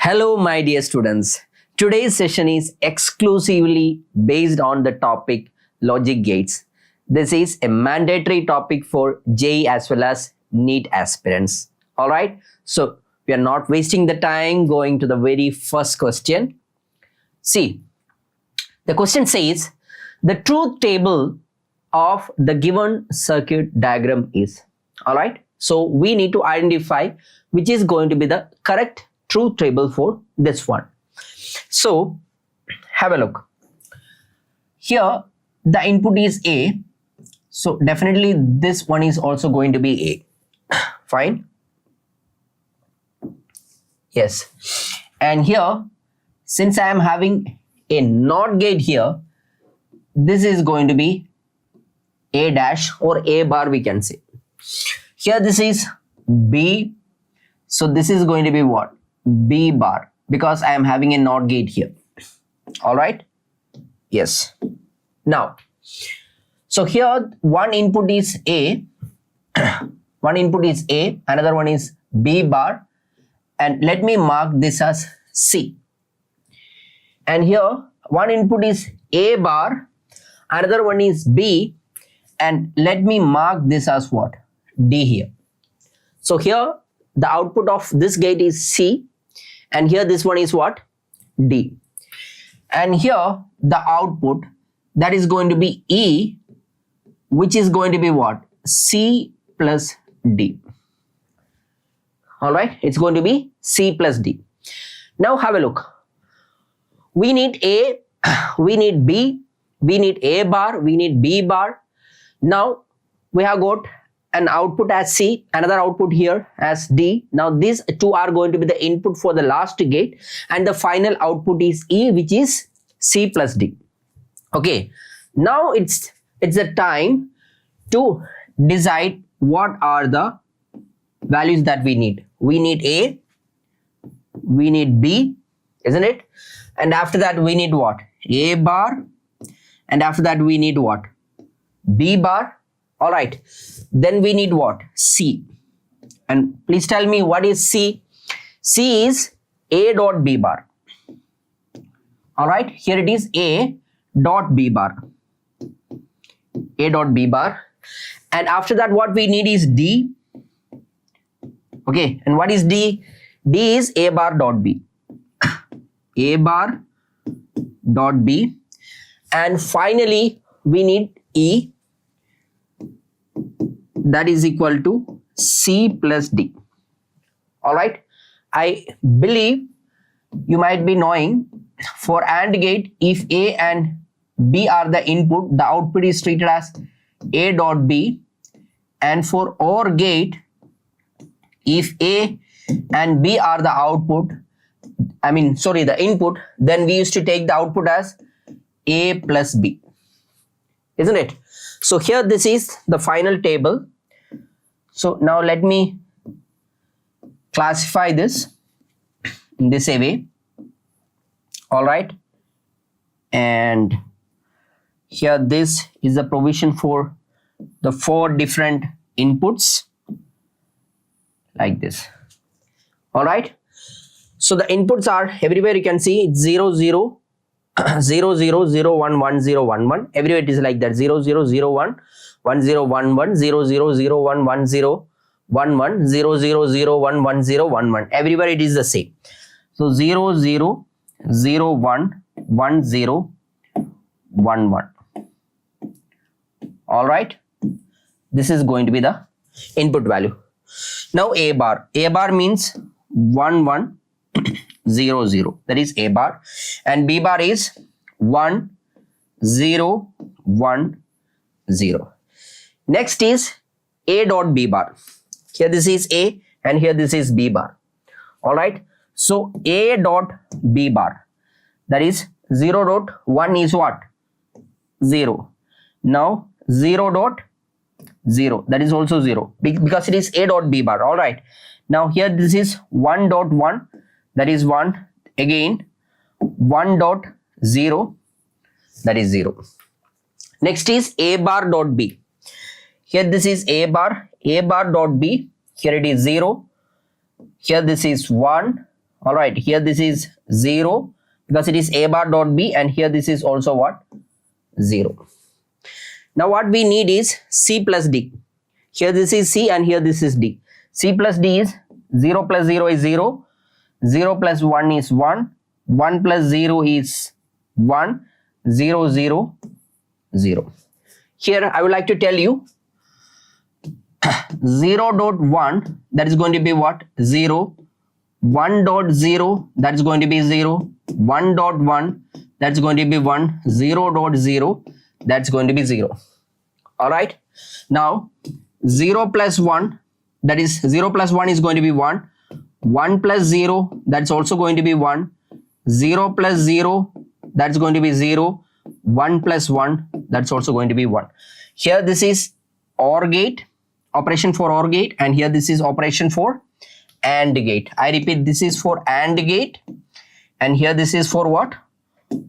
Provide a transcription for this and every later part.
Hello, my dear students. Today's session is exclusively based on the topic logic gates. This is a mandatory topic for JEE as well as NEET aspirants. All right. So we are not wasting the time going to the very first question. See, the question says the truth table of the given circuit diagram is. All right. So we need to identify which is going to be the correct truth table for this one. So have a look. Here the input is A. So definitely this one is also going to be A. Fine. Yes. And here, since I am having a NOT gate here, this is going to be A dash or A bar, we can say. Here this is B. So this is going to be what? B bar, because I am having a NOT gate here. All right. Yes. Now, so here one input is A, one input is A, another one is B bar, and let me mark this as C. And here one input is A bar, another one is B, and let me mark this as what? D here. So here the output of this gate is C, and here this one is what? D. And here the output, that is going to be E, which is going to be what? C plus D. All right, it's going to be C plus D. Now have a look. We need A, we need B, we need A bar, we need B bar. Now we have got an output as C, another output here as D. Now these two are going to be the input for the last gate, and the final output is E, which is C plus D. Okay, now it's the time to decide what are the values that we need. We need A, we need B, isn't it? And after that we need what? A bar, and after that we need what? B bar. All right, then we need what? C. And please tell me what is C? C is A dot B bar. All right, here it is A dot B bar. A dot B bar. And after that what we need is D. Okay, and what is D? D is A bar dot B. A bar dot B. And finally we need E, that is equal to C plus D. All right, I believe you might be knowing, for AND gate, if A and B are the input, the output is treated as A dot B. And for OR gate, if A and B are the output, the input, then we used to take the output as A plus B, isn't it? So here this is the final table. So now let me classify this in this way. All right. And here this is the provision for the 4 different inputs like this. All right. So the inputs are everywhere, you can see it's 0 0 0 0 0 1 1 0 1 1. Everywhere it is like that. 0 0 0 1 1 0 1 1 0 0 0 1 1 0 1 1 0 0 0 1 1 0 1 1. Everywhere it is the same. So 0 0 0 1 1 0 1 1. All right. This is going to be the input value. Now A bar. A bar means 1 1 0 0. That is A bar. And B bar is 1 0 1 0. Next is A dot B bar. Here this is A and here this is B bar. All right. So A dot B bar, that is 0 dot 1 is what? 0. Now 0 dot 0, that is also 0 because it is A dot B bar. All right. Now here this is 1 dot 1, that is 1. Again 1 dot 0, that is 0. Next is A bar dot B. Here this is A bar dot B. Here it is 0. Here this is 1, All right, here this is 0 because it is a bar dot b, and here this is also what? 0. Now what we need is c plus d. Here this is c and here this is d. C plus d is 0 plus 0 is 0, 0 plus 1 is 1, 1 plus 0 is 1, 0, 0, 0. Here I would like to tell you 0 dot 1, that is going to be what? 0. 1 dot 0, that is going to be 0. 1 dot 1, that's going to be 1. 0 dot 0, that's going to be 0. All right. Now 0 plus 1, that is 0 plus 1 is going to be 1. 1 plus 0, that's also going to be 1. 0 plus 0, that's going to be 0. 1 plus 1, that's also going to be 1. Here this is OR gate, operation for OR gate, and here this is operation for AND gate. I repeat, this is for AND gate, and here this is for what?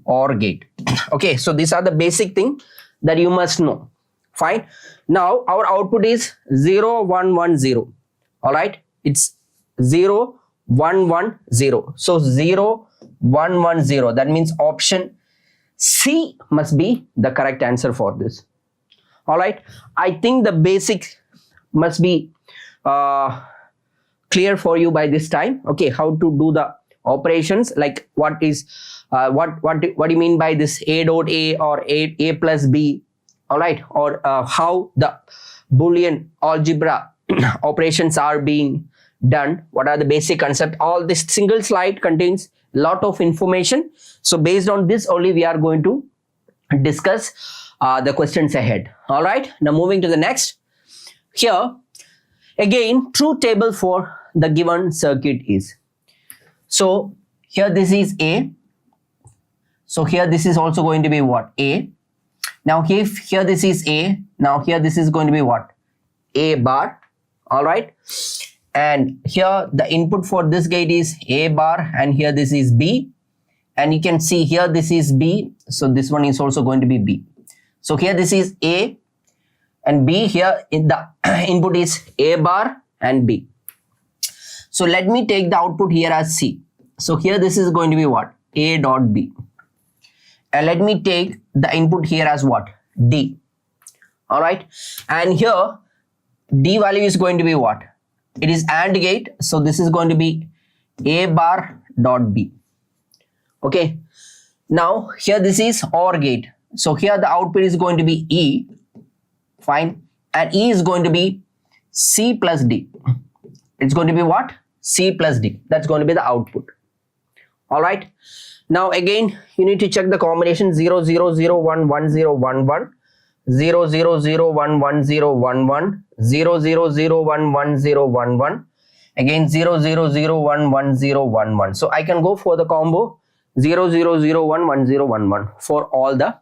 OR gate. Okay, so these are the basic thing that you must know. Fine. Now our output is 0, 1, 1, 0. All right, it's 0, 1, 1, 0. So 0, 1, 1, 0. That means option C must be the correct answer for this. All right, I think the basic must be clear for you by this time. Okay, how to do the operations, like what is what do you mean by this a dot a or a plus b? All right, or how the Boolean algebra operations are being done. What are the basic concept? All this single slide contains lot of information. So based on this only we are going to discuss the questions ahead. All right, now moving to the next. Here again, truth table for the given circuit is. So here this is A. So here this is also going to be what? A. Now if here this is A, now here this is going to be what? A bar. All right. And here the input for this gate is A bar, and here this is B. And you can see here this is B. So this one is also going to be B. So here this is A and B. Here in the input is A bar and B. So let me take the output here as C. So here this is going to be what? A dot B. And let me take the input here as what? D. All right. And here D value is going to be what? It is AND gate. So this is going to be A bar dot B. Okay. Now here this is OR gate. So here the output is going to be E. Fine. And E is going to be C plus D. It's going to be what? C plus D. That's going to be the output. All right. Now again, you need to check the combination 0, 0, 0, 1, 1, 0, 1, 1, 0, 0, 0, 1, 1, 0, 1, 1, 0, 0, 0, 1, 1, 0, 1, 1, again 0, 0, 0, 1, 1, 0, 1, 1. So I can go for the combo 0, 0, 0, 1, 1, 0, 1, 1 for all the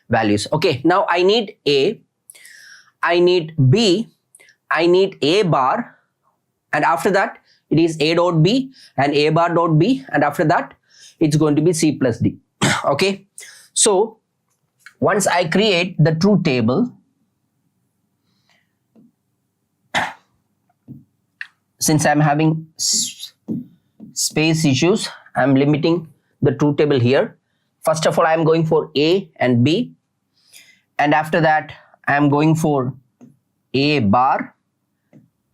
values. Okay. Now I need A, I need B, I need A bar, and after that it is A dot B and A bar dot B, and after that it's going to be C plus D. Okay. So once I create the truth table, since I'm having space issues, I'm limiting the truth table here. First of all, I'm going for A and B, and after that I'm going for A bar,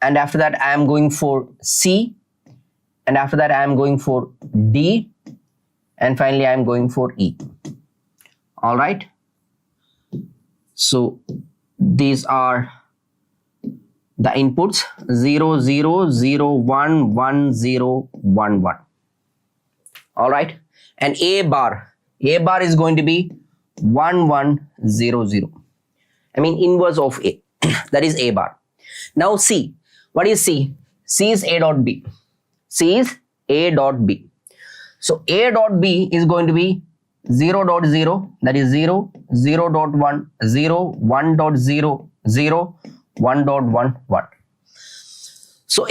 and after that I'm going for C, and after that I'm going for D, and finally I'm going for E. All right. So these are the inputs 0, 0, 0, 1, 1, 0, 1, 1. All right. And A bar is going to be 1, 1, 0, 0. I mean inverse of A. That is A bar. Now C. What is C? C is A dot B. C is A dot B. So A dot B is going to be 0 dot 0, that is 0, 0 dot 1, 0, 1 dot 0, 0, 1 dot 1, 1. So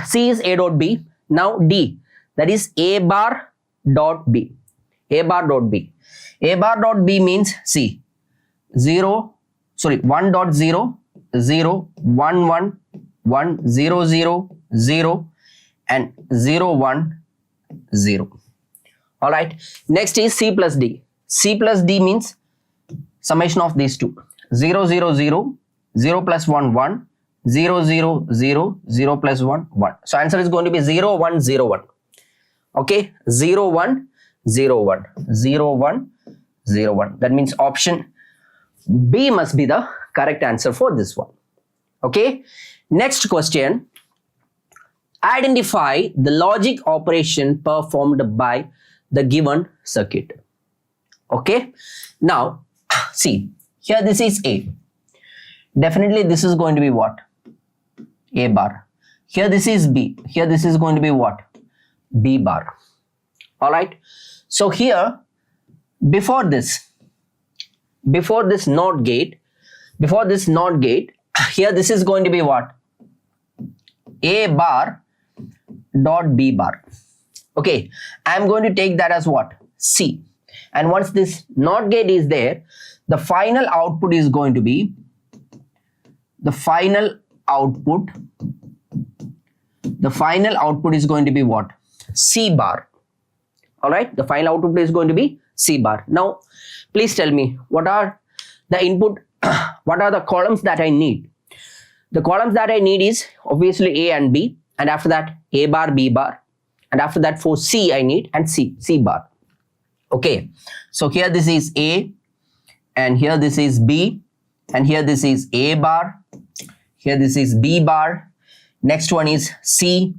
C is A dot B. Now D, that is A bar dot B. A bar dot B. A bar dot B means C 1 dot 0, 0, 1, 1, 1, 0, 0, 0, and 0, 1, 0. All right. Next is C plus D. C plus D means summation of these two. 0, 0, 0, 0 plus 1, 1, 0, 0, 0, 0 plus 1, 1. So answer is going to be 0, 1, 0, 1. Okay. 0, 1, 0, 1. 0, 1, 0, 1. That means option B must be the correct answer for this one. Okay. Next question. Identify the logic operation performed by the given circuit. Okay. Now, see, here this is A. Definitely this is going to be what? A bar. Here this is B. Here this is going to be what? B bar. All right. So here, before this NOT gate, here this is going to be what? A bar dot B bar. Okay, I am going to take that as what? C. And once this NOT gate is there, the final output is going to be what? C bar. All right, the final output is going to be C bar. Now, please tell me, what are the input, what are the columns that I need? The columns that I need is obviously A and B, and after that A bar, B bar, and after that for C I need and C bar. Okay, so here this is A, and here this is B, and here this is A bar, here this is B bar, next one is C,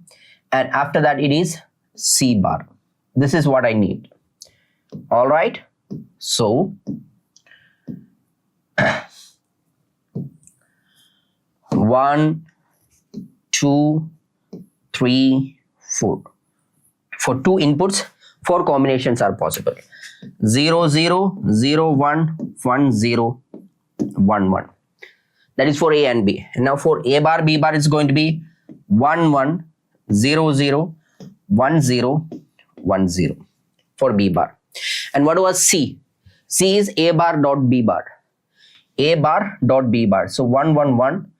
and after that it is C bar. This is what I need. All right, so 1, 2, 3, 4. For 2 inputs, 4 combinations are possible. 0, 0, 0, 1, 1, 0, 1, 1. That is for A and B. And now for A bar, B bar is going to be 1, 1, 0, 0, 1, 0, 1, 0 for B bar. And what was C? C is A bar dot B bar. A bar dot B bar. So 1, 1, 1,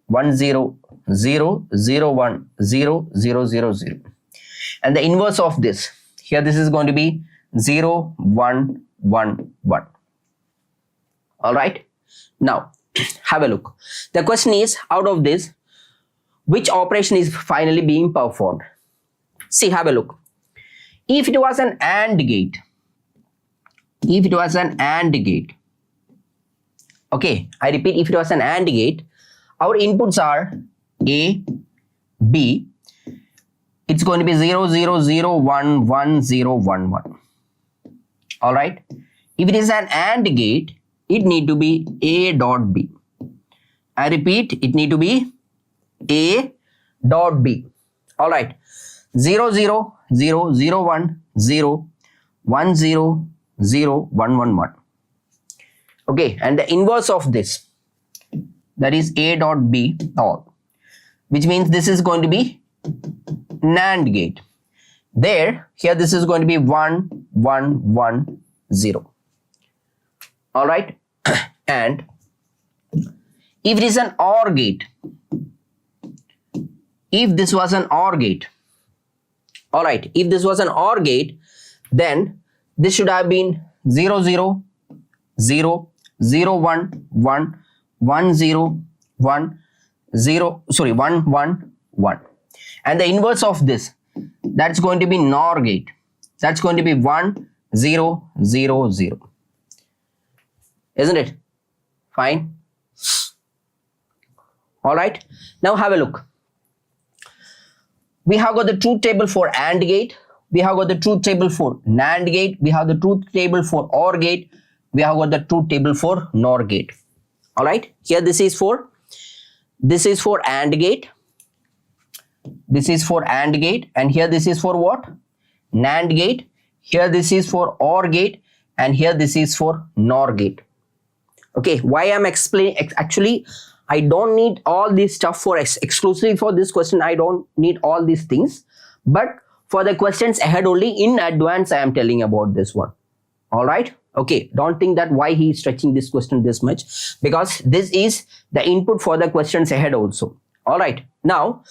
1, 0, 0, 0, 1, 0, 0, 0, 0. And the inverse of this, here this is going to be 0, 1, 1, 1. All right. Now, have a look. The question is, out of this, which operation is finally being performed? See, have a look. If it was an AND gate, okay, I repeat, if it was an AND gate, our inputs are A, B, it's going to be 0, 0, 0, 1, 1, 0, 1, 1. All right. If it is an AND gate, it need to be A dot B. I repeat, it need to be A dot B. All right. 0, 0, 0, 0, 1, 0, 1, 0, 0, 1, 1, 1. Okay. And the inverse of this, that is A dot B all, which means this is going to be NAND gate. There, here this is going to be 1, 1, 1, 0. All right. And if it is an OR gate, if this was an OR gate, all right, if this was an OR gate, then this should have been 0, 0, 0, 0, 1, 1, 1, 0, 1, 0, sorry, 1, 1, 1. And the inverse of this, that's going to be NOR gate. That's going to be 1, 0, 0, 0. Isn't it? Fine. All right. Now have a look. We have got the truth table for AND gate. We have got the truth table for NAND gate. We have the truth table for OR gate. We have got the truth table for NOR gate. All right. Here this is for AND gate. This is for AND gate, and here this is for what? NAND gate. Here this is for OR gate, and here this is for NOR gate. Okay, why I'm explaining, actually I don't need all this stuff for exclusively for this question. I don't need all these things, but for the questions ahead only, in advance I am telling about this one. All right. Okay, don't think that why he is stretching this question this much, because this is the input for the questions ahead also. All right. Now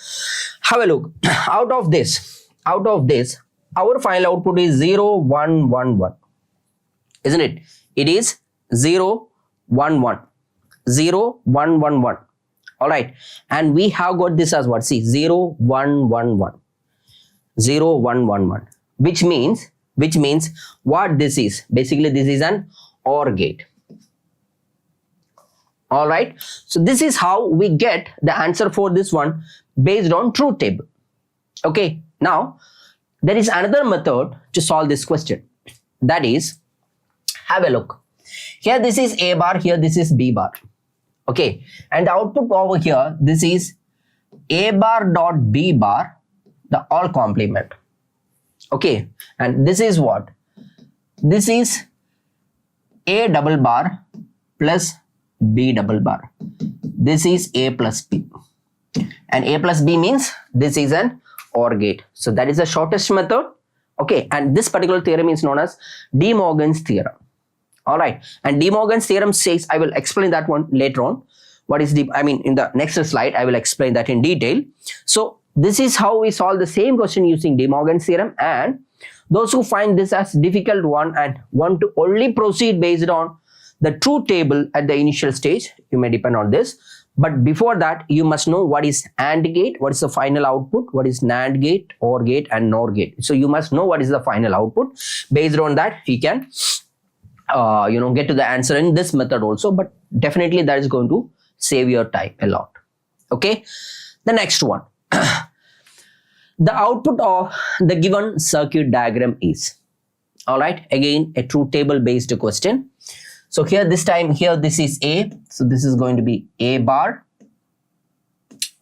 have a look. Out of this, our final output is 0, 1, 1, 1, isn't it? It is 0, 1, 1, 0, 1, 1, 1. All right, and we have got this as what? See, 0, 1, 1, 1, 0, 1, 1, 1, which means what this is? Basically, this is an OR gate. All right, so this is how we get the answer for this one based on truth table. Okay, now there is another method to solve this question. That is, have a look. Here this is A bar, here this is B bar. Okay, and the output over here, this is A bar dot B bar, the all complement. Okay, and this is what? This is A double bar plus B double bar. This is A plus B. And A plus B means this is an OR gate. So that is the shortest method. Okay, and this particular theorem is known as De Morgan's theorem. All right, and De Morgan's theorem says, I will explain that one later on. What is in the next slide, I will explain that in detail. So this is how we solve the same question using De Morgan's theorem. And those who find this as difficult one and want to only proceed based on the truth table at the initial stage, you may depend on this. But before that, you must know what is AND gate, what is the final output, what is NAND gate, OR gate, and NOR gate. So you must know what is the final output. Based on that, you can get to the answer in this method also. But definitely that is going to save your time a lot. Okay, the next one. The output of the given circuit diagram is. All right, again a truth table based question. So here this time, here this is A, so this is going to be A bar.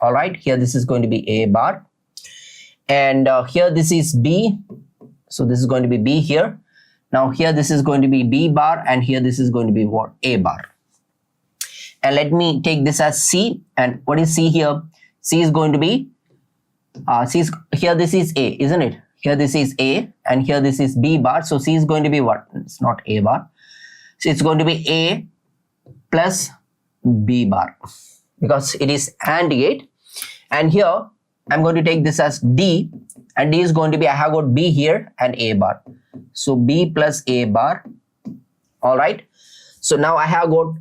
All right, here this is going to be A bar, and here this is B, so this is going to be B here. Now here this is going to be B bar, and here this is going to be what? A bar. And let me take this as C, and what is C here? C is going to be here this is A, isn't it? Here this is A, and here this is B bar, so C is going to be what? It's not A bar. So it's going to be A plus B bar because it is AND gate. And here I'm going to take this as D, and D is going to be, I have got B here and A bar. So B plus A bar. All right. So now I have got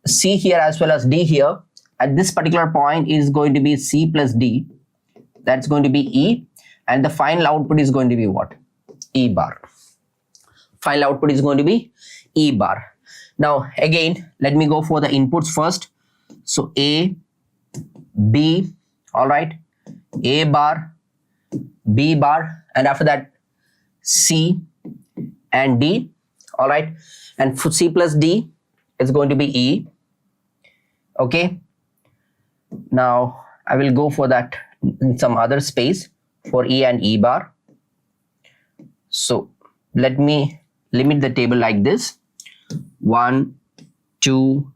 C here as well as D here. At this particular point is going to be C plus D. That's going to be E. And the final output is going to be what? E bar. Final output is going to be E bar. Now again, let me go for the inputs first. So A, B, all right, A bar, B bar, and after that C and D, all right, and for C plus D is going to be E. Okay, now I will go for that in some other space for E and E bar. So let me limit the table like this: 1, 2,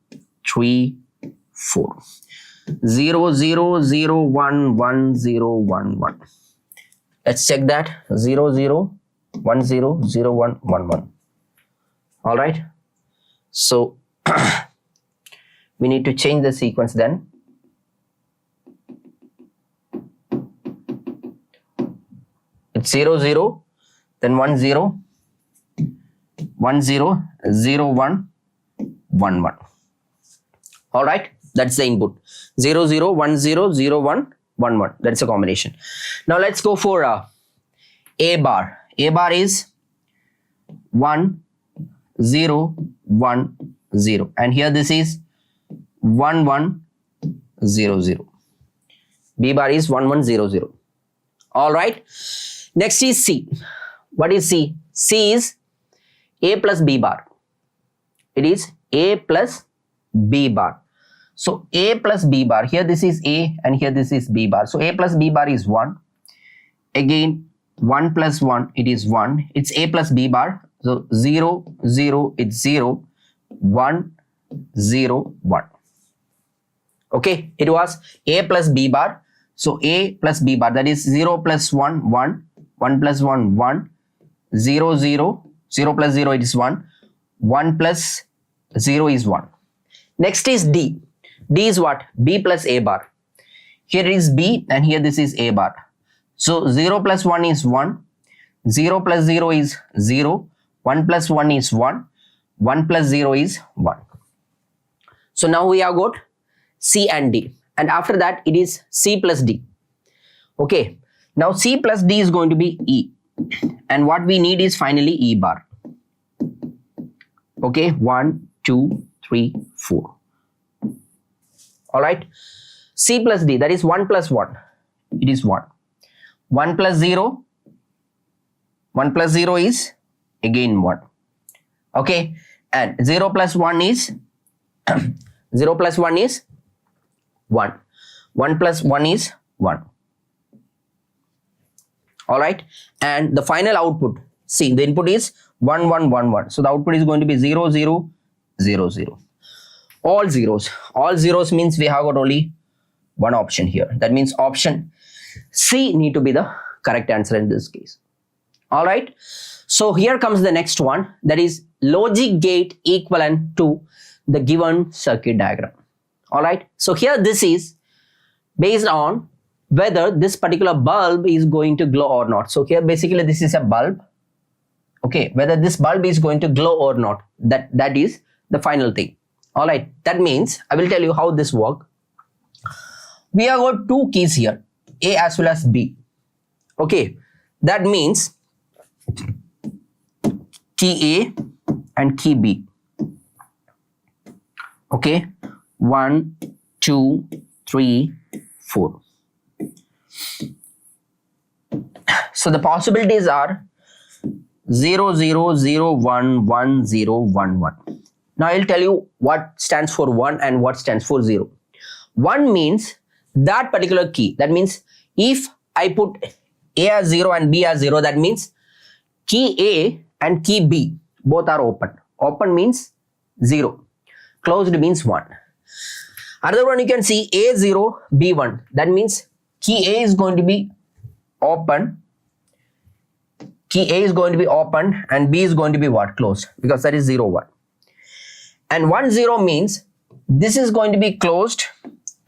3, 4. 0, 0, 0, 1, 1, 0, 1, 1. Let's check that. 0, 0, 1, 0, 0, 1, 1, 1. All right. So we need to change the sequence then. It's 0, 0, then 1, 0, 1, 0, 0, 1, 1, 1. All right. That's the input. 0, 0, 1, 0, 0, 1, 1, 1. That's a combination. Now let's go for A bar. A bar is 1, 0, 1, 0. And here this is 1, 1, 0, 0. B bar is 1, 1, 0, 0. All right. Next is C. What is C? C is A plus B bar. It is A plus B bar. So A plus B bar, here this is A and here this is B bar. So A plus B bar is 1. Again, 1 plus 1, it is 1. It's A plus B bar. So 0, 0, it's 0, 1, 0, 1. Okay, it was A plus B bar. So A plus B bar, that is 0 plus 1, 1, 1 plus 1, 1, 0, 0, 0 plus 0, it is 1, 1 plus 0 is 1. Next is D. D is what? B plus A bar. Here is B and here this is A bar. So 0 plus 1 is 1, 0 plus 0 is 0, 1 plus 1 is 1, 1 plus 0 is 1. So now we have got C and D, and after that it is C plus D. Okay, now C plus D is going to be E, and what we need is finally E bar. Okay, 1, 2, 3, 4. All right, C plus D, that is 1 plus 1, it is 1. 1 plus 0, 1 plus 0 is again 1. Okay, and 0 plus 1 is 0 plus 1 is 1. 1 plus 1 is 1. All right, and the final output, see, the input is 1, 1, 1, 1. So the output is going to be 0, 0, 0, 0. All zeros. All zeros means we have got only one option here. That means option C need to be the correct answer in this case. All right. So here comes the next one, that is logic gate equivalent to the given circuit diagram. All right. So here this is based on whether this particular bulb is going to glow or not. So here basically this is a bulb. Okay, whether this bulb is going to glow or not, that is the final thing. All right, that means I will tell you how this works. We have got two keys here, A as well as B. Okay, that means key A and key B. Okay, 1, 2, 3, 4. So the possibilities are 0, 0, 0, 1, 1, 0, 1, 1. Now I'll tell you what stands for 1 and what stands for 0. 1 means that particular key. That means if I put A as 0 and B as 0, that means key A and key B both are open. Open means 0. Closed means 1. Another one you can see A0, B1. That means key A is going to be open. Key A is going to be open and B is going to be what? Closed, because that is 0, 1. And 1, 0 means this is going to be closed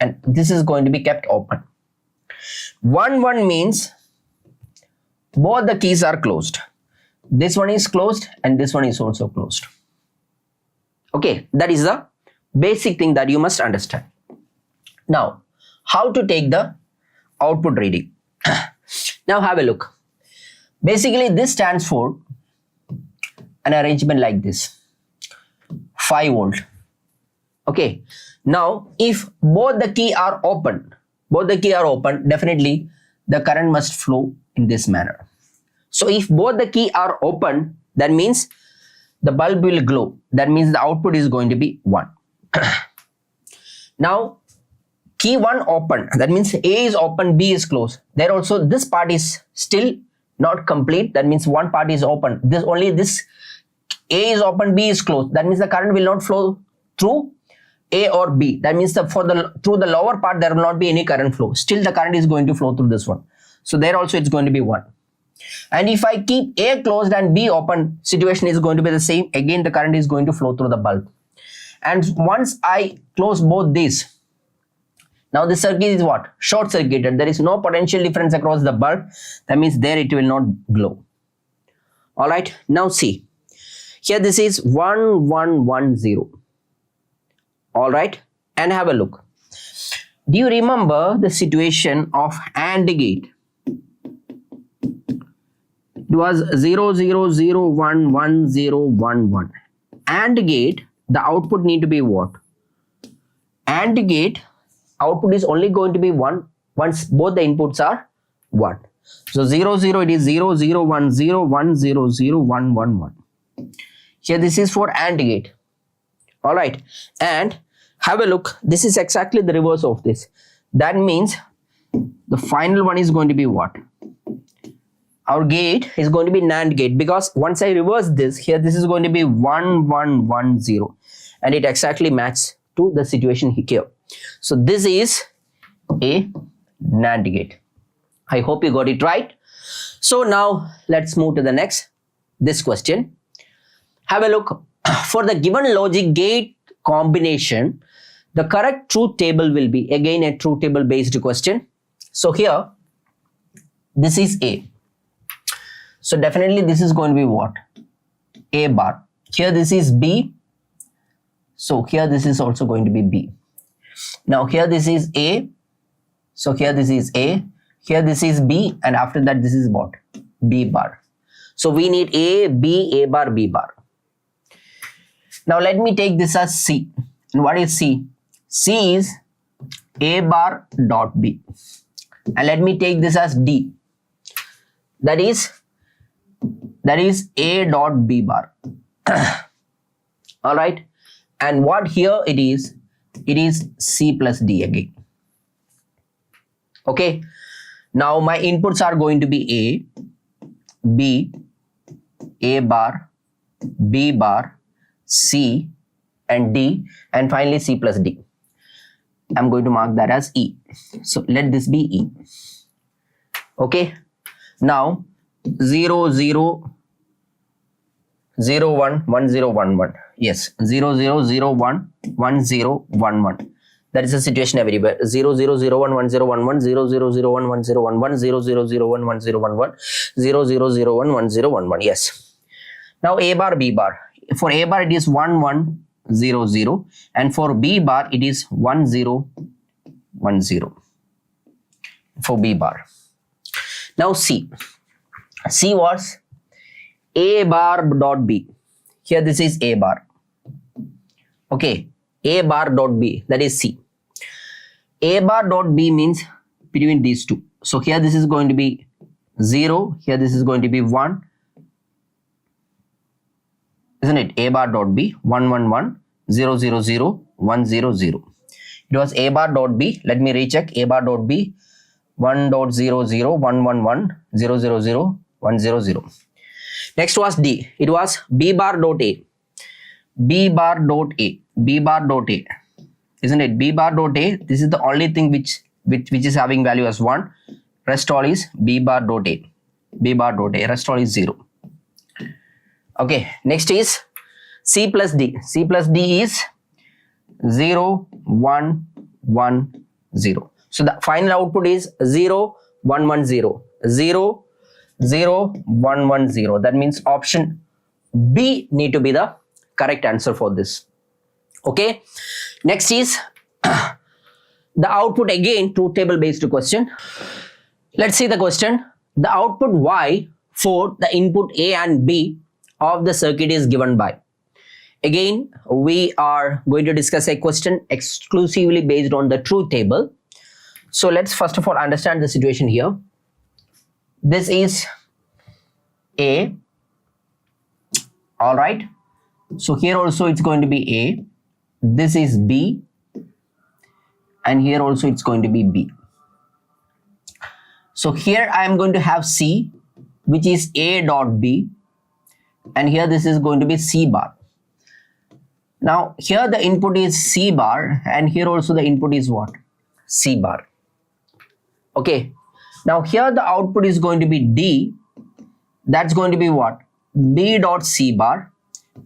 and this is going to be kept open. 1, 1 means both the keys are closed. This one is closed and this one is also closed. Okay, that is the basic thing that you must understand. Now, how to take the output reading? Now have a look. Basically, this stands for an arrangement like this, 5 volt. Okay. Now, if both the key are open, definitely the current must flow in this manner. So, if both the key are open, that means the bulb will glow. That means the output is going to be 1. Now, key 1 open. That means A is open, B is closed. There also this part is still not complete. That means one part is open. This A is open, B is closed. That means the current will not flow through A or B. That means through the lower part there will not be any current flow. Still the current is going to flow through this one. So there also it's going to be 1. And if I keep A closed and B open, situation is going to be the same. Again the current is going to flow through the bulb. And once I close both these, now the circuit is what? Short circuited. There is no potential difference across the bulb. That means there it will not glow. Alright, now see. Here this is 1, 1, 1, 0. Alright, and have a look. Do you remember the situation of AND gate? It was 0, 0, 0, 1, 1, 0, 1, 1. AND gate, the output need to be what? AND gate, output is only going to be 1 once both the inputs are 1. So 0, 0, it is 0, 0, 1, 0, 1, 0, 0, 1, 1, 1. Here this is for AND gate. Alright, and have a look. This is exactly the reverse of this. That means the final one is going to be what? Our gate is going to be NAND gate, because once I reverse this, here this is going to be 1, 1, 1, 0. And it exactly matches to the situation here. So this is a NAND gate. I hope you got it right. So now let's move to the next, this question. Have a look. For the given logic gate combination, the correct truth table will be again a truth table based question. So here, this is A. So definitely this is going to be what? A bar. Here this is B. So here this is also going to be B. Now here this is A. So here this is A. Here this is B. And after that this is what? B bar. So we need A, B, A bar, B bar. Now let me take this as C. And what is C? C is A bar dot B. And let me take this as D. That is A dot B bar. All right. And what here it is C plus D again. Okay. Now my inputs are going to be A, B, A bar, B bar, C and D, and finally C plus D. I'm going to mark that as E. So let this be E. Okay. Now 0, 0, 0, 1, 1, 0, 1, 1. Yes, 0, 0, 0, 1, 1, 0, 1, 1. That is the situation everywhere. 0, 0, 0, 1, 1, 0, 1, 1, 0, 0, 0, 1, 1, 0, 1, 1, 0, 0, 0, 1, 1, 0, 1, 1, 0, 0, 0, 1, 1, 0, 1, 1. Yes. Now A bar, B bar. For A bar it is 1, 1, 0, 0. And for B bar it is 1, 0, 1, 0. For B bar. Now C. C was A bar dot B. Here this is A bar. Okay. A bar dot B, that is C. A bar dot B means between these two. So here this is going to be 0. Here this is going to be 1. Isn't it? A bar dot B, 1, 1, 1, 0, 0, 0, 1, 0, 0. It was A bar dot B. Let me recheck. A bar dot B, 1 dot 0, 0, 1, 1, 1, 0, 0, 0, 1, 0, 0. Next was D. It was B bar dot A. B bar dot A. B bar dot A. Isn't it? B bar dot A. This is the only thing which is having value as 1. Rest all is B bar dot A. B bar dot A. Rest all is 0. Okay. Next is C plus D. C plus D is 0, 1, 1, 0. So the final output is 0, 1, 1, 0. 0, 0, 1, 1, 0. That means option B need to be the correct answer for this. Okay. Next is the output, again truth table based question. Let's see the question. The output Y for the input A and B of the circuit is given by. Again, we are going to discuss a question exclusively based on the truth table. So let's first of all understand the situation here. This is A. All right. So here also it's going to be A. This is B. And here also it's going to be B. So here I am going to have C, which is A dot B. And here this is going to be C bar. Now here the input is C bar, and here also the input is what? C bar. Okay. Now here the output is going to be D. That's going to be what? B dot C bar.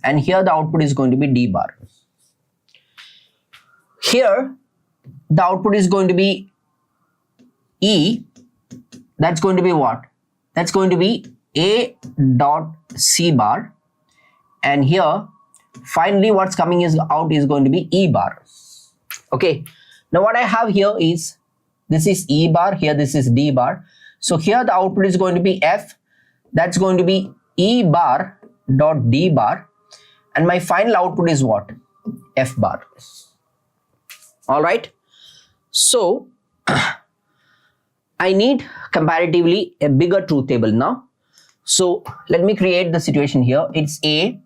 And here the output is going to be D bar. Here the output is going to be E. That's going to be what? That's going to be A dot C bar. And here finally what's coming is out is going to be E bar. Okay. Now what I have here is, this is E bar, here this is D bar. So here the output is going to be F. That's going to be E bar dot D bar. And my final output is what? F bar. All right. So I need comparatively a bigger truth table now. So let me create the situation here. It's A,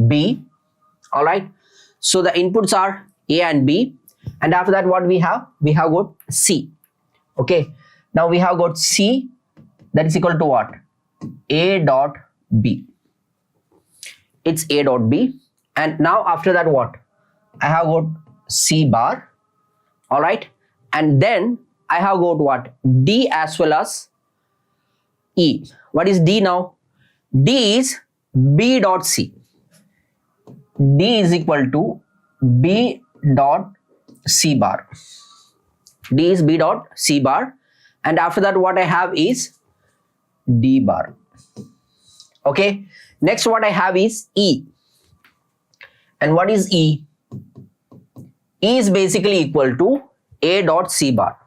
B. All right. So the inputs are A and B. And after that, what we have? We have got C. Okay. Now we have got C. That is equal to what? A dot B. It's A dot B. And now after that, what? I have got C bar. All right. And then I have got what? D as well as E. What is D now? D is B dot C. D is equal to B dot C bar. D is B dot C bar. And after that, what I have is D bar. Okay, next what I have is E. And what is E? E is basically equal to A dot C bar.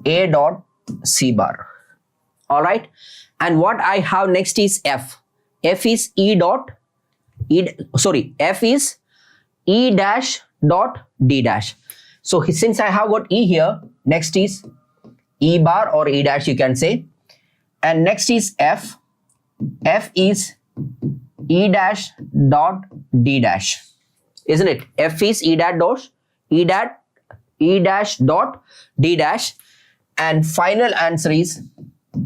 A dot C bar. All right. And what I have next is F. F is F is E dash dot D dash. So since I have got E here, next is E bar or E dash, you can say. And next is F. F is E dash dot D dash. Isn't it? F is E dash dot D dash. And final answer is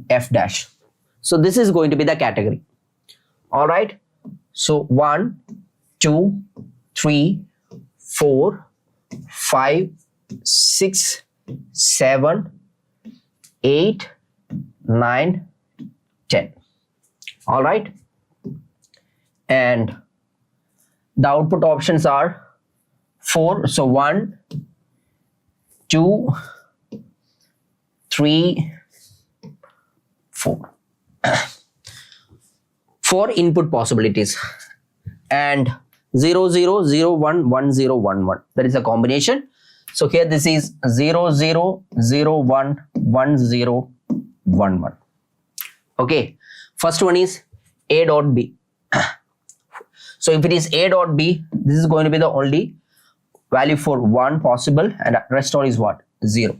F dash. So this is going to be the category. All right. So 1, 2, 3, 4, 5, 6, 7, 8, 9, 10. All right. And the output options are 4. So 1, 2, 3, 4. 4 input possibilities. And 0, 0, 0, 1, 1, 0, 1, 1. That is a combination. So here this is 0, 0, 0, 1, 1, 0, 1, 1. Okay. First one is A dot B. So if it is A dot B, this is going to be the only value for 1 possible, and rest all is what? 0.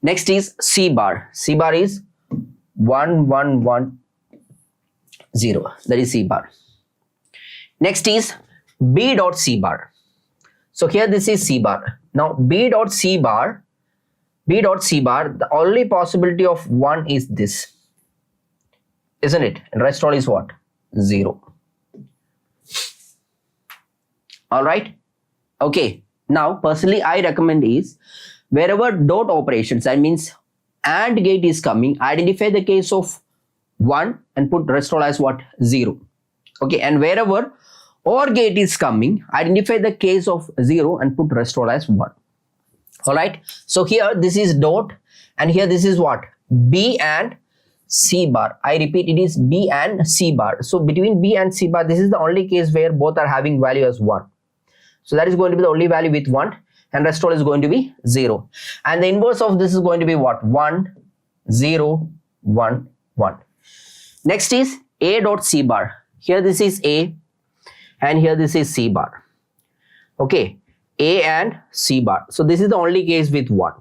Next is C bar. C bar is 1, 1, 1, 0. That is C bar. Next is B dot C bar. So here this is C bar. Now B dot C bar, the only possibility of 1 is this. Isn't it? And rest all is what? 0. All right. Okay. Now personally I recommend is wherever dot operations, that means AND gate is coming, identify the case of 1 and put rest all as what? 0. Okay. And wherever OR gate is coming, identify the case of 0 and put rest all as 1. All right. So here this is dot, and here this is what? B and C bar. I repeat, it is B and C bar. So between B and C bar, this is the only case where both are having value as 1. So that is going to be the only value with 1, and rest all is going to be 0. And the inverse of this is going to be what? 1, 0, 1, 1. Next is A dot C bar. Here this is A and here this is C bar. Okay, A and C bar. So this is the only case with 1.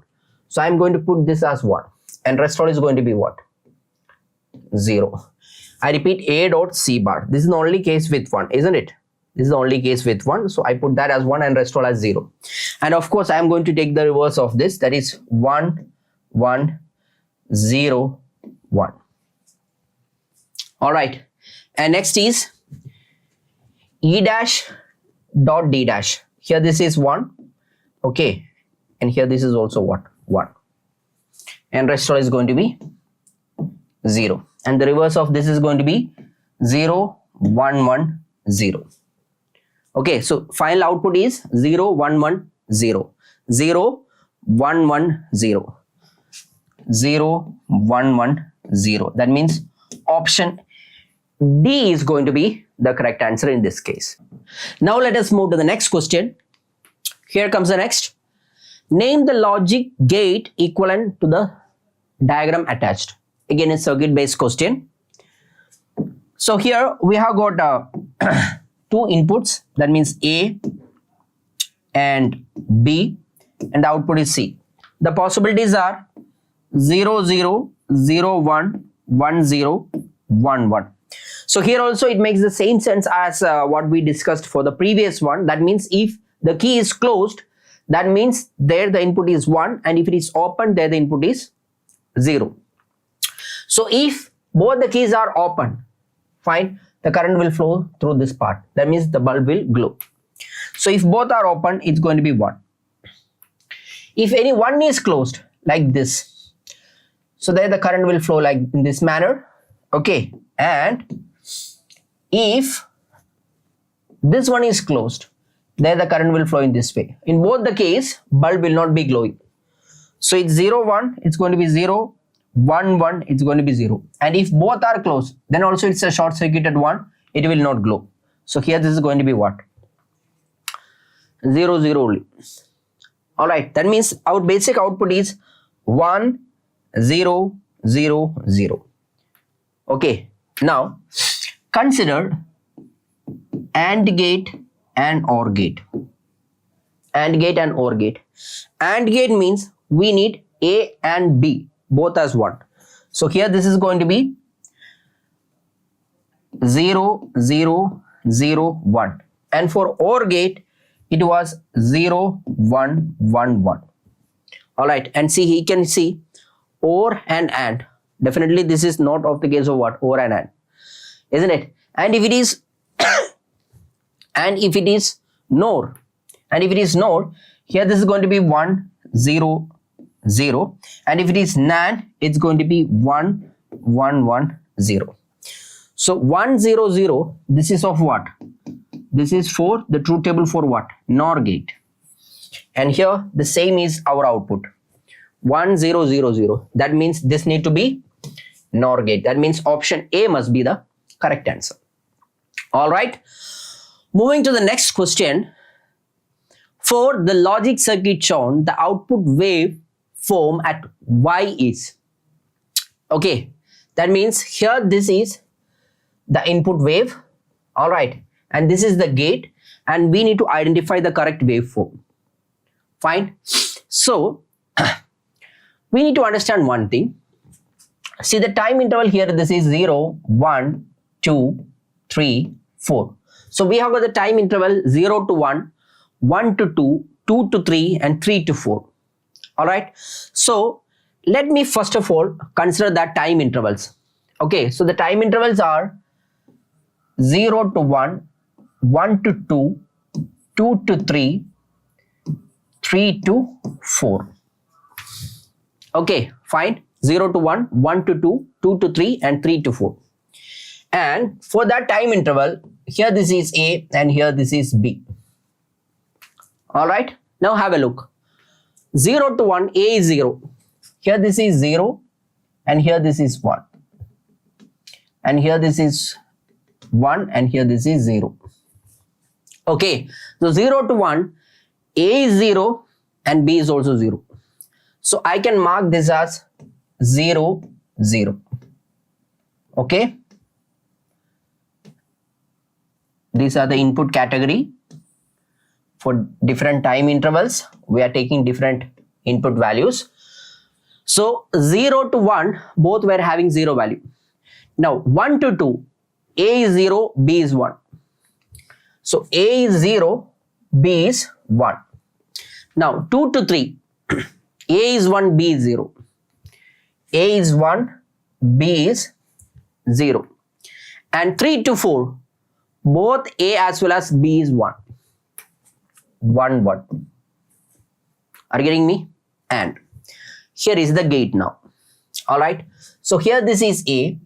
So I am going to put this as 1, and rest all is going to be what? 0. I repeat, A dot C bar. This is the only case with 1, isn't it? This is the only case with 1. So I put that as 1 and rest all as 0. And of course, I am going to take the reverse of this. That is 1, 1, 0, 1. All right. And next is E dash dot D dash. Here this is 1. Okay. And here this is also what? 1. And rest all is going to be 0. And the reverse of this is going to be 0, 1, 1, 0. Okay, so final output is 0, 1, 1, 0. 0, 1, 1, 0. 0, 1, 1, 0. That means option D is going to be the correct answer in this case. Now let us move to the next question. Here comes the next. Name the logic gate equivalent to the diagram attached. Again, a circuit based question. So here we have got 2 inputs, that means A and B, and the output is C. The possibilities are 0, 0, 0, 1, 1, 0, 1, 1. So here also it makes the same sense as what we discussed for the previous one. That means if the key is closed, that means there the input is 1, and if it is open, there the input is 0. So if both the keys are open, fine, the current will flow through this part. That means the bulb will glow. So if both are open, it's going to be 1. If any one is closed like this, so there the current will flow like in this manner. Okay. And if this one is closed, there the current will flow in this way. In both the case, bulb will not be glowing. So it's 0, 1, it's going to be 0, 1 1, it's going to be 0. And if both are close, then also it's a short circuited one, it will not glow. So here this is going to be what? 0 0 only. All right, that means our basic output is 1 0 0 0. Okay, now consider AND gate and OR gate. AND gate and OR gate. AND gate means we need A and B both as 1. So here this is going to be 0 0 0 1. And for OR gate it was 0 1 1 1. All right, and see, he can see OR and AND. Definitely this is not of the case of what? OR and AND, isn't it? And if it is and if it is NOR, here this is going to be 1 0 0, and if it is NAND, it's going to be 1 1 1 0. So 1 0 0, this is of what? This is for the truth table for what? NOR gate. And here the same is our output, 1 0 0 0. That means this need to be NOR gate. That means option A must be the correct answer. All right, moving to the next question. For the logic circuit shown, the output wave form at Y is. Okay, that means here this is the input wave. All right, and this is the gate, and we need to identify the correct waveform. Fine. So we need to understand one thing. See the time interval here, this is 0 1 2 3 4. So we have got the time interval 0 to 1, 1 to 2, 2 to 3, and 3 to 4. All right, so let me first of all consider that time intervals. Okay, so the time intervals are 0 to 1, 1 to 2, 2 to 3, 3 to 4. Okay, fine. 0 to 1, 1 to 2, 2 to 3, and 3 to 4. And for that time interval, here this is A and here this is B. All right, now have a look. 0 to 1, A is 0. Here this is 0 and here this is 1. And here this is 1 and here this is 0. Okay, so 0 to 1, A is 0 and B is also 0. So I can mark this as 0 0. Okay, these are the input category. For different time intervals, we are taking different input values. So 0 to 1, both were having 0 value. Now 1 to 2, A is 0, B is 1. So A is 0, B is 1. Now 2 to 3, A is 1, B is 0. A is 1, B is 0. And 3 to 4, both A as well as B is 1. 1 1. Are you getting me? And here is the gate now. All right, so here this is A.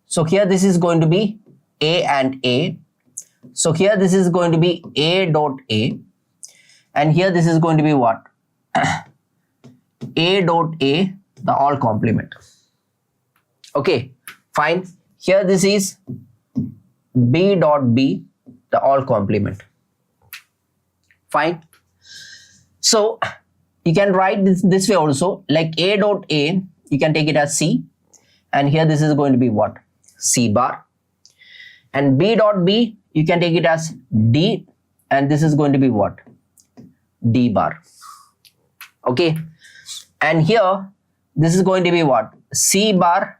So here this is going to be A and A. So here this is going to be A dot A. And here this is going to be what? A dot A, the all complement. Okay, fine. Here this is B dot B, the all complement. Fine. So you can write this way also, like A dot A, you can take it as C, and here this is going to be what? C bar. And B dot B, you can take it as D, and this is going to be what? D bar. Okay, and here this is going to be what? C bar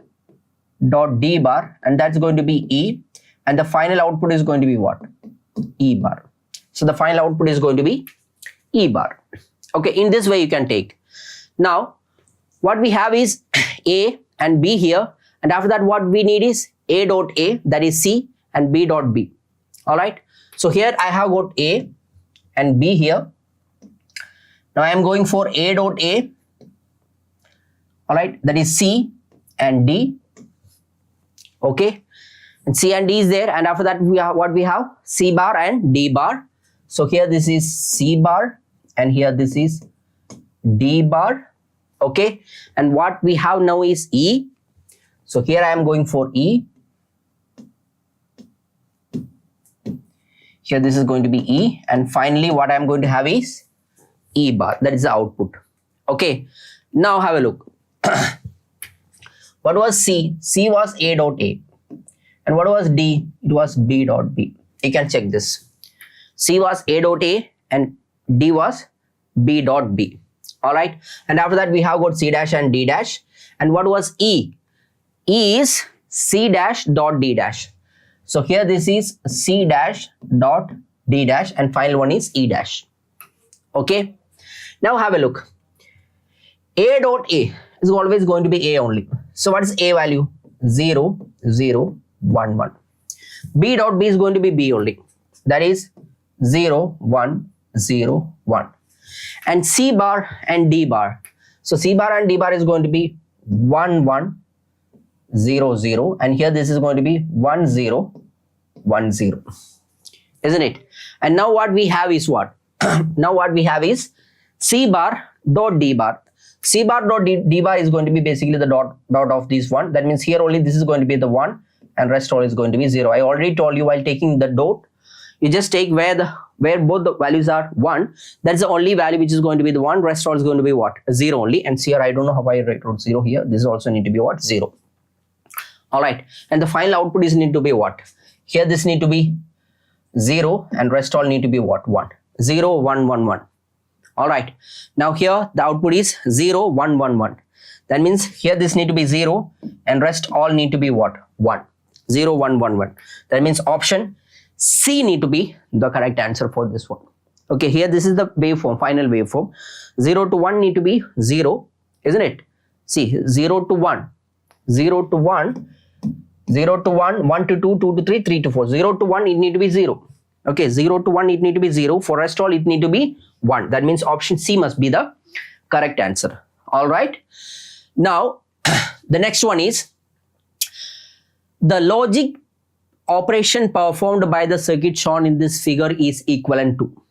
dot D bar, and that's going to be E, and the final output is going to be what? E bar. So the final output is going to be E bar. Okay, in this way you can take. Now what we have is A and B here, and after that what we need is A dot A, that is C, and B dot B. All right, so here I have got A and B here. Now I am going for A dot A. All right, that is C and D. Okay, and C and D is there, and after that we have what we have? C bar and D bar. So here this is C bar and here this is D bar. Okay, and what we have now is E. So here I am going for E. Here this is going to be E, and finally what I am going to have is E bar. That is the output. Okay, now have a look. What was C? C was A dot A. And what was D? It was B dot B. You can check this. C was A dot A and D was B dot B. Alright. And after that we have got C dash and D dash. And what was E? E is C dash dot D dash. So here this is C dash dot D dash and final one is E dash. Okay. Now have a look. A dot A is always going to be A only. So what is A value? 0, 0, 1, 1. B dot B is going to be B only. That is 0, 1, 0, 1. And C bar and D bar. So C bar and D bar is going to be 1, 1, 0, 0. And here this is going to be 1, 0, 1, 0. Isn't it? And now what we have is what? Now what we have is C bar dot D bar. C bar dot D bar is going to be basically the dot of this one. That means here only this is going to be the 1 and rest all is going to be 0. I already told you while taking the dot, you just take where both the values are 1. That's the only value which is going to be the 1. Rest all is going to be what? 0 only. And here I don't know how I wrote 0 here. This also need to be what? 0. Alright. And the final output is need to be what? Here this need to be 0 and rest all need to be what? 1. 0, 1, 1, 1. Alright. Now here the output is 0, 1, 1, 1. That means here this need to be 0 and rest all need to be what? 1. 0, 1, 1, 1. That means option C need to be the correct answer for this one. Okay, here this is the waveform, final waveform. 0 to 1 need to be 0, isn't it? See, 0 to 1, 0 to 1, 0 to 1, 1 to 2, 2 to 3, 3 to 4. 0 to 1 it need to be 0. Okay, 0 to 1 it need to be 0. For rest all it need to be 1. That means option C must be the correct answer. Alright. Now, the next one is the logic operation performed by the circuit shown in this figure is equivalent to.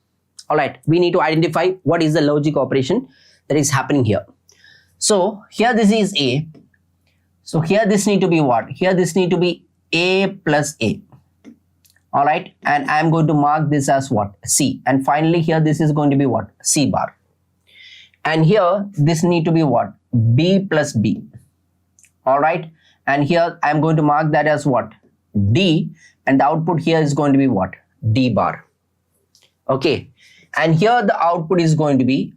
Alright, we need to identify what is the logic operation that is happening here. So here this is A. So here this need to be what? Here this need to be A plus A. Alright, and I am going to mark this as what? C. And finally here this is going to be what? C bar. And here this need to be what? B plus B. Alright, and here I am going to mark that as what? D, and the output here is going to be what? D bar. Okay, and here the output is going to be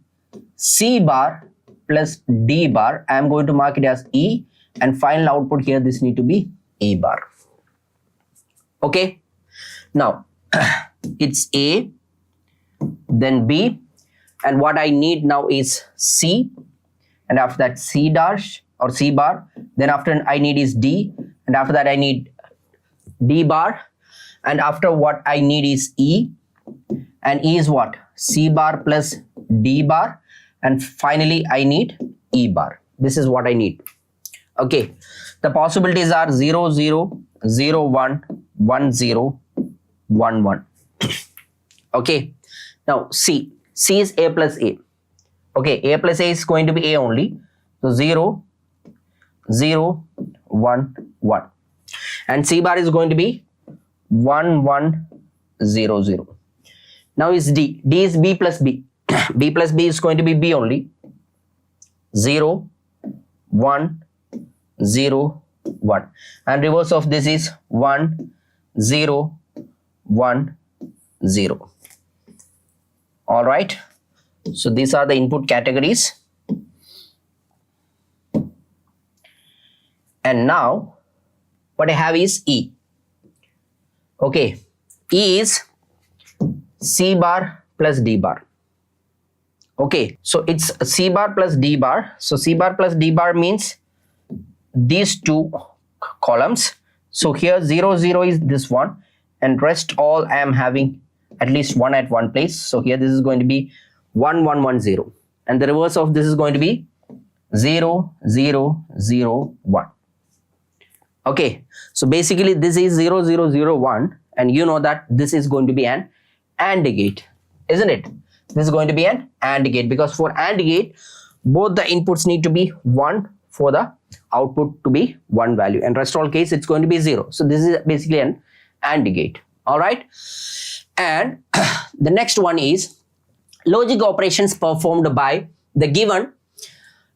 C bar plus D bar. I am going to mark it as E, and final output here this need to be A bar. Okay, now it's A, then B, and what I need now is C, and after that C dash or C bar, then after I need is D, and after that I need D bar, and after what I need is E, and E is what? C bar plus D bar, and finally I need E bar. This is what I need. Okay, the possibilities are 0, 0, 0, 1, 1, 0, 1, 1. Okay, now C is A plus A. Okay, A plus A is going to be A only. So 0, 0, 1, 1. And C bar is going to be 1, 1, 0, 0. Now is D. D is B plus B. B plus B is going to be B only. 0, 1, 0, 1. And reverse of this is 1, 0, 1, 0. Alright. So these are the input categories. And now what I have is E. Okay, E is C bar plus D bar. Okay, so it's C bar plus D bar. So C bar plus D bar means these two columns. So here 0, 0 is this one, and rest all I am having at least one at one place. So here this is going to be 1, 1, 1, 0, and the reverse of this is going to be 0, 0, 0, 1. Okay, so basically this is 0, 0, 0, 1, and you know that this is going to be an AND gate, isn't it? This is going to be an AND gate, because for AND gate both the inputs need to be 1 for the output to be 1 value, and rest all case it's going to be 0. So this is basically an AND gate. All right, and the next one is logic operations performed by the given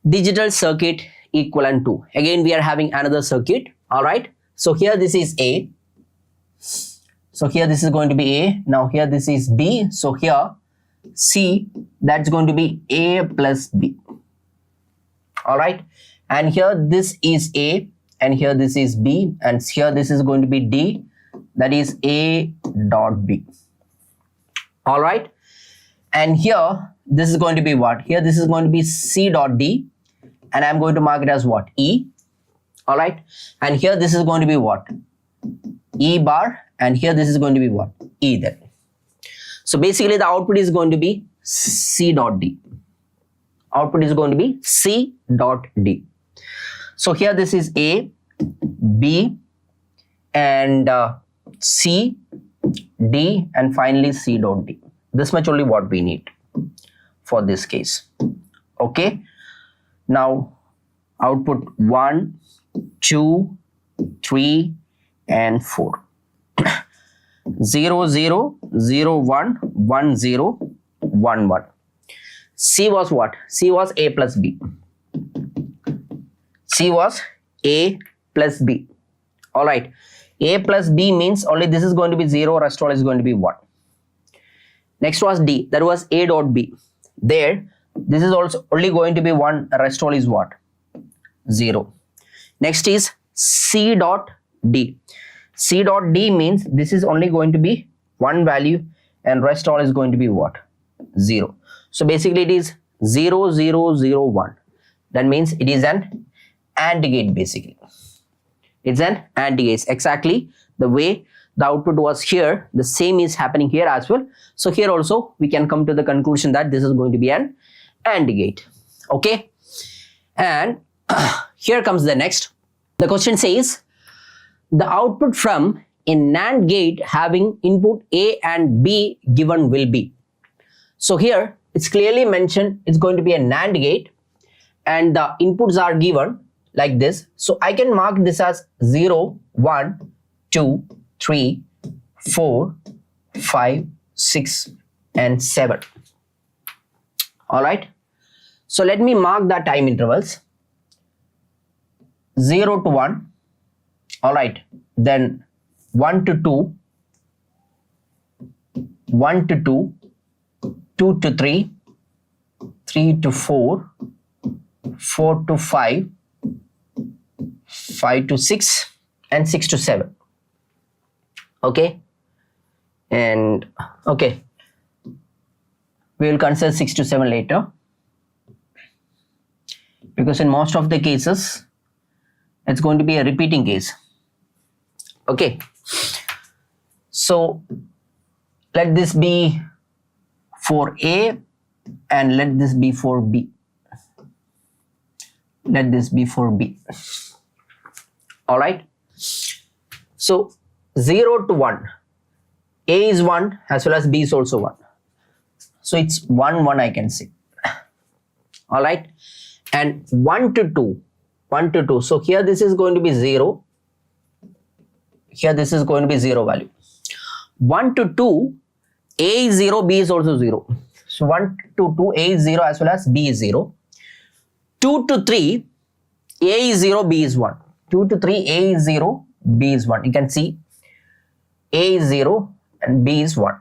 digital circuit equivalent to. Again we are having another circuit. All right, so here this is A, so here this is going to be A. Now here this is B, so here C, that's going to be A plus B. All right, and here this is A, and here this is B, and here this is going to be D, that is A dot B. All right, and here this is going to be what? Here this is going to be C dot D, and I'm going to mark it as what? E. All right, and here this is going to be what? E bar, and here this is going to be what? E then. So basically the output is going to be C dot D. Output is going to be C dot D. So here this is A, B, and C, D, and finally C dot D. This much only what we need for this case. Okay. Now output 1, 2, 3, and 4. 0, 0, 0, 1, 1, 0, 1, 1. C was what? C was A plus B. C was A plus B. All right. A plus B means only this is going to be 0, rest all is going to be 1. Next was D, that was A dot B. There, this is also only going to be 1, rest all is what? 0. Next is C dot D. C dot D means this is only going to be 1 value, and rest all is going to be what? 0. So basically it is 0, 0, 0, 1. That means it is an AND gate basically. It's an AND gate. Exactly the way the output was here, the same is happening here as well. So here also we can come to the conclusion that this is going to be an AND gate. Okay. And here comes the next. The question says the output from a NAND gate having input A and B given will be. So here it's clearly mentioned it's going to be a NAND gate and the inputs are given like this. So I can mark this as 0, 1, 2, 3, 4, 5, 6, and 7. All right. So let me mark the time intervals. 0 to 1. All right. Then 1 to 2, 1 to 2, 2 to 3, 3 to 4, 4 to 5, 5 to 6, and 6 to 7. Okay. And okay, we will consider 6 to 7 later, because in most of the cases it's going to be a repeating case. Okay, so let this be for A and let this be for B. Let this be for B. All right. So 0 to 1, A is 1 as well as B is also 1. So it's 1, 1 I can say. All right. And 1 to 2, 1 to 2. So here this is going to be 0. Here this is going to be 0 value. 1 to 2, A is 0, B is also 0. So 1 to 2, A is 0 as well as B is 0. 2 to 3, A is 0, B is 1. 2 to 3, A is 0, B is 1. You can see A is 0 and B is 1.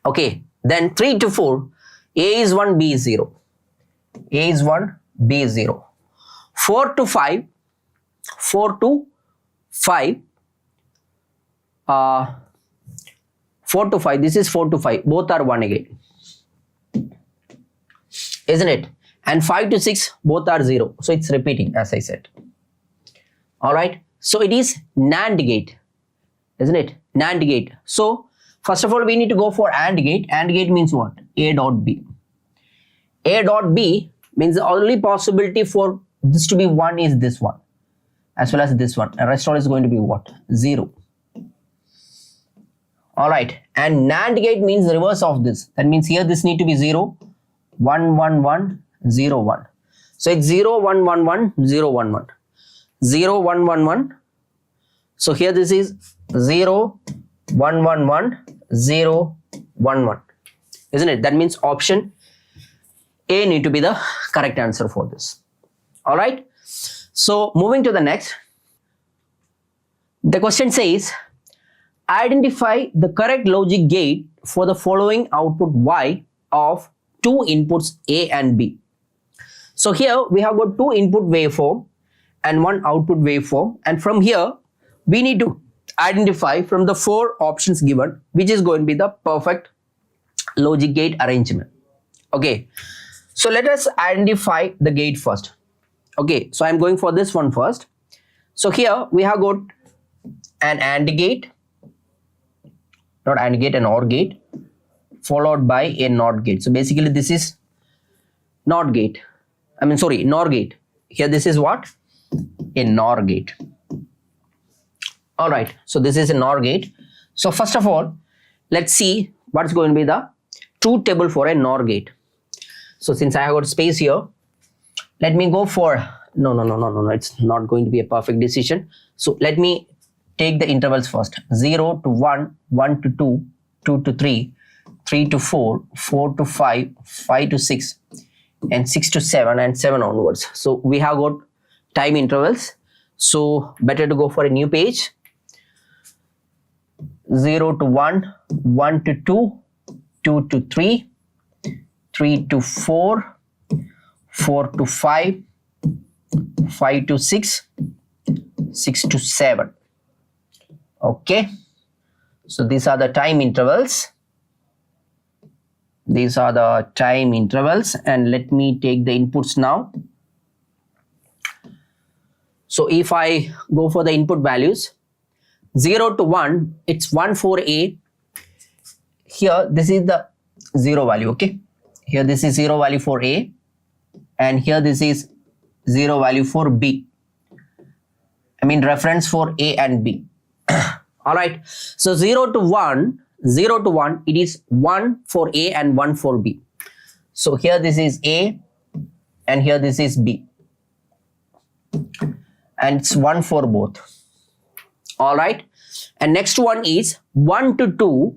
Okay. Then 3 to 4, A is 1, B is 0. A is 1, B is 0. 4 to 5, 4 to 5, 4 to 5, this is 4 to 5, both are 1 again, isn't it? And 5 to 6, both are 0. So it's repeating as I said. All right. So it is NAND gate, isn't it? NAND gate. So first of all, we need to go for AND gate. AND gate means what? A dot B. A dot B means the only possibility for this to be 1 is this one as well as this one. And rest all is going to be what? 0. All right. And NAND gate means the reverse of this. That means here this need to be 0, 1, 1, 1, 0 1. So it's 0 1 1 1 0 1 1 0 1 1 1. So here this is 0 1 1 1 0 1 1, isn't it? That means option A need to be the correct answer for this. All right. So moving to the next, the question says, identify the correct logic gate for the following output Y of two inputs A and B. So here we have got two input waveform and one output waveform, and from here we need to identify from the four options given which is going to be the perfect logic gate arrangement. Okay, so let us identify the gate first. Okay, so I'm going for this one first. So here we have got an AND gate, not AND gate, an OR gate, followed by a NOT gate. So basically this is NOT gate. NOR gate. Here this is what? A NOR gate. All right, so this is a NOR gate. So first of all, let's see what's going to be the truth table for a NOR gate. So since I have got space here, let me go for, no, it's not going to be a perfect decision. So let me take the intervals first. 0 to 1, 1 to 2, 2 to 3, 3 to 4, 4 to 5, 5 to 6, and 6 to 7, and 7 onwards. So we have got time intervals. So better to go for a new page. 0 to 1, 1 to 2, 2 to 3, 3 to 4, 4 to 5, 5 to 6, 6 to 7. Okay, so these are the time intervals. These are the time intervals, and let me take the inputs now. So if I go for the input values, 0 to 1, it's 1 for A. Here this is the 0 value. Okay, here this is 0 value for A, and here this is 0 value for B. Reference for A and B. All right, so 0 to 1, it is 1 for A and 1 for B. So here this is A and here this is B, and it's 1 for both. All right, and next one is 1 to 2,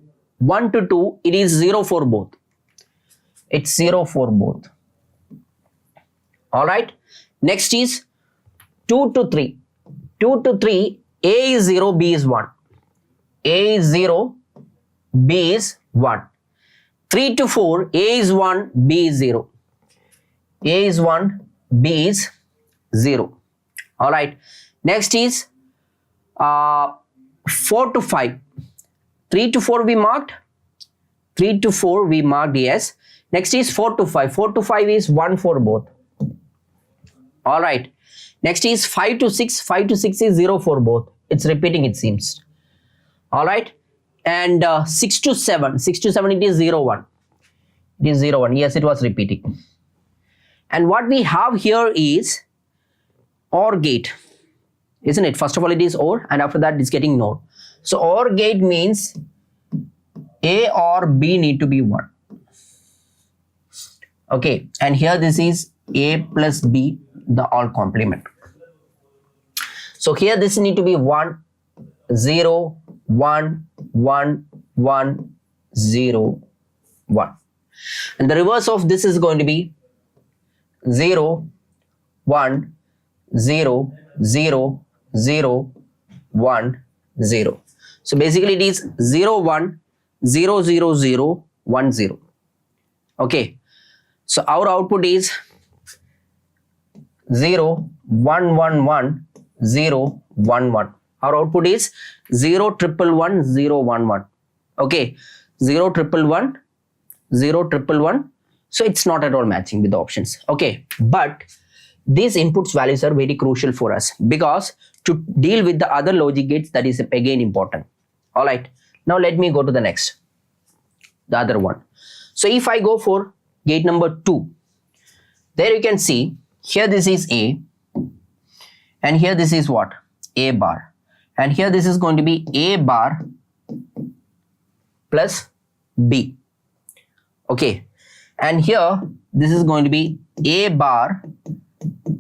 it is 0 for both. It's 0 for both. All right, next is 2 to 3. 2 to 3, A is 0, B is 1. A is 0, B is 1. 3 to 4, A is 1, B is 0. A is 1, B is 0. All right, next is 4 to 5. 3 to 4 we marked. 3 to 4 we marked, yes. Next is 4 to 5. 4 to 5 is 1 for both. All right, next is 5 to 6. 5 to 6 is 0 for both. It's repeating, it seems. All right, and 6 to 7. 6 to 7, it is 0 1. It is 0 1. Yes, it was repeating. And what we have here is OR gate, isn't it? First of all, it is OR, and after that it's getting NOR. So OR gate means A or B need to be 1. Okay, and here this is A plus B, the all complement. So here this need to be 1 0 1 1 1 0 1, and the reverse of this is going to be 0 1 0 0 0 1 0. So basically it is 0 1 0 0 0 1 0. Okay, so our output is 0 1 1 1 0 1 1. Our output is 0 1 1 0 1 1. Okay, 0 1 1 0 1 1. So it's not at all matching with the options. Okay, but these inputs values are very crucial for us, because to deal with the other logic gates, that is again important. All right, now let me go to the next, the other one. So if I go for gate number 2, there you can see here this is A, and here this is what? A bar, and here this is going to be A bar plus B. Okay, and here this is going to be A bar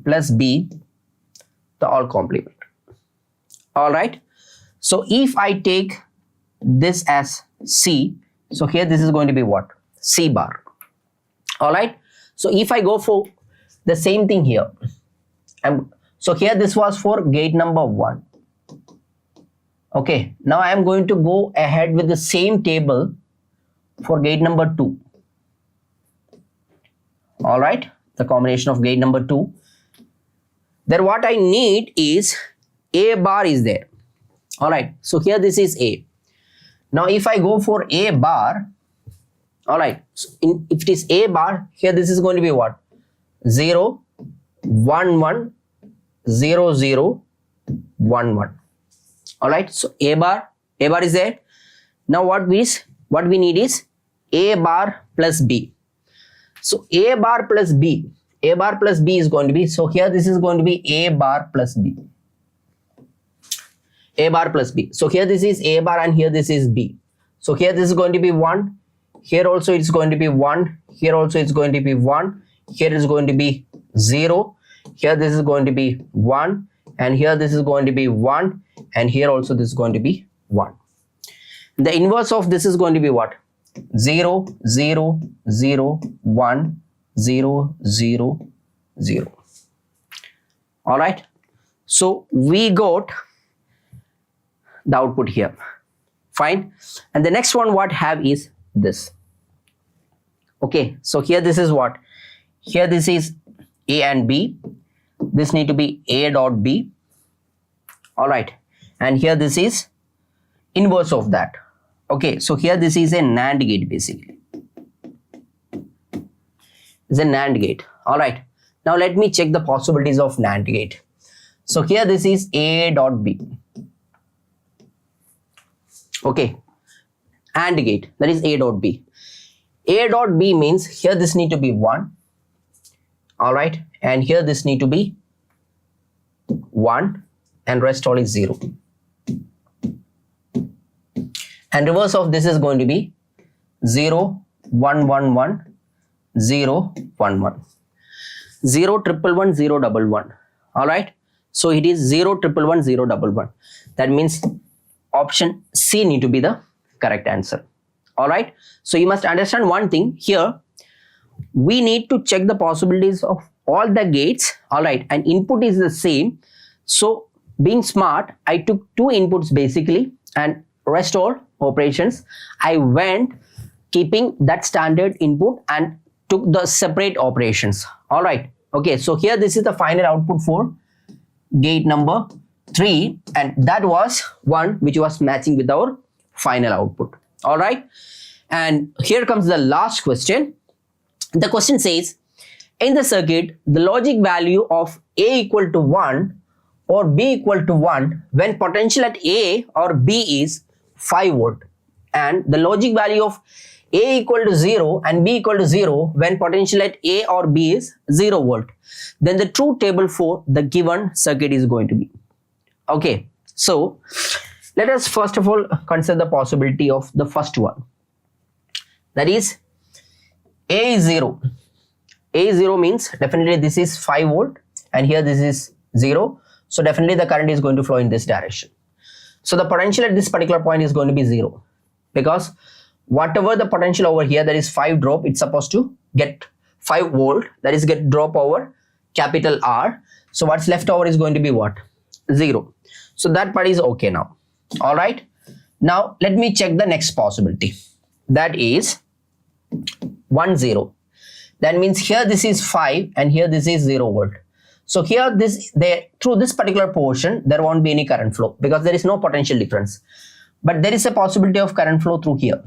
plus B, the all complement. All right, so if I take this as C, so here this is going to be what? C bar. All right, so if I go for the same thing here, so here this was for gate number 1. Okay, now I am going to go ahead with the same table for gate number 2. All right, the combination of gate number 2. Then what I need is A bar is there. All right, so here this is A. Now if I go for A bar, all right, so if it is A bar, here this is going to be what? 0, 1, 1, 0, 0, 1, 1. All right, so A bar is there. Now what we need is A bar plus B. So A bar plus B is going to be, so here this is going to be A bar plus B. A bar plus B. So here this is A bar and here this is B. So here this is going to be 1. Here also it's going to be 1. Here also it's going to be 1. Here is going to be 0. Here this is going to be 1. And here this is going to be 1. And here also this is going to be 1. The inverse of this is going to be what? 0, 0, 0, 1, 0, 0, 0. All right. So we got the output here. Fine. And the next one what have is this. Okay. So here this is what? Here this is A and B. This need to be A dot B. All right. And here this is inverse of that. Okay. So here this is a NAND gate basically. It's a NAND gate. All right. Now let me check the possibilities of NAND gate. So here this is A dot B. Okay. AND gate, that is A dot B. A dot B means here this need to be 1. All right. And here this need to be 1 and rest all is 0. And reverse of this is going to be 0, 1, 1, 1, 0, 1, 1. 0, 1, 1, 0, 1, 1. All right. So it is 0, 1, 1, 0, 1, 1. That means option C need to be the correct answer. All right. So you must understand one thing here. We need to check the possibilities of all the gates. All right. And input is the same. So being smart, I took 2 inputs basically and rest all operations I went keeping that standard input and took the separate operations. All right. Okay. So here this is the final output for gate number 3 and that was one which was matching with our final output. All right. And here comes the last question. The question says, in the circuit, the logic value of A equal to 1 or B equal to 1 when potential at A or B is 5 volt and the logic value of A equal to 0 and B equal to 0 when potential at A or B is 0 volt. Then the truth table for the given circuit is going to be. Okay, so let us first of all consider the possibility of the first one. That is A is 0. A is 0 means definitely this is 5 volt and here this is 0. So definitely the current is going to flow in this direction. So the potential at this particular point is going to be 0 because whatever the potential over here, that is 5 drop, it's supposed to get 5 volt, that is get drop over capital R. So what's left over is going to be what? 0. So that part is okay now. All right. Now let me check the next possibility. That is 1, 0. That means here this is 5 and here this is 0 volt. So here through this particular portion, there won't be any current flow because there is no potential difference. But there is a possibility of current flow through here.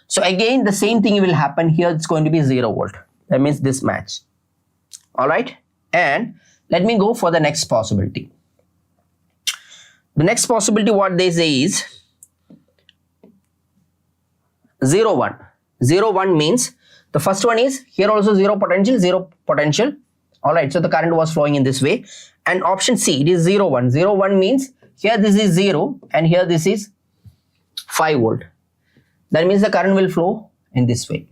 So again, the same thing will happen here. It's going to be 0 volt. That means this match. All right. And let me go for the next possibility. The next possibility, what they say is 0, 1. 0, 1 means the first one is here also 0 potential, 0 potential. All right. So the current was flowing in this way. And option C, it is 0, 1. 0, 1 means here this is 0 and here this is 5 volt. That means the current will flow in this way.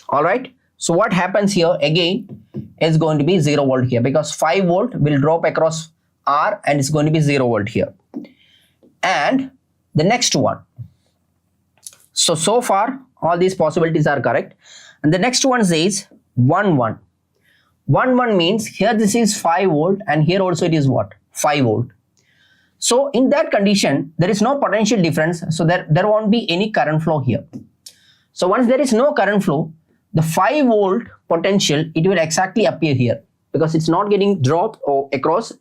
All right. So what happens here again is going to be 0 volt here, because 5 volt will drop across R and it's going to be 0 volt here. And the next one. So far all these possibilities are correct. And the next one says 1 1. 1 1 means here this is 5 volt and here also it is what? 5 volt. So in that condition, there is no potential difference. So there won't be any current flow here. So once there is no current flow, the 5 volt potential, it will exactly appear here because it's not getting dropped or across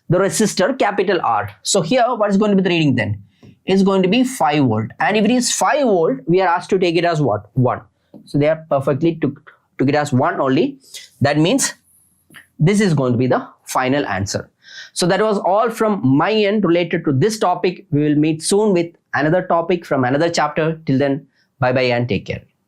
the resistor capital R. So here what is going to be the reading then? It's going to be 5 volt. And if it is 5 volt, we are asked to take it as what? 1. So they are perfectly took it as 1 only. That means this is going to be the final answer. So that was all from my end related to this topic. We will meet soon with another topic from another chapter. Till then, bye bye and take care.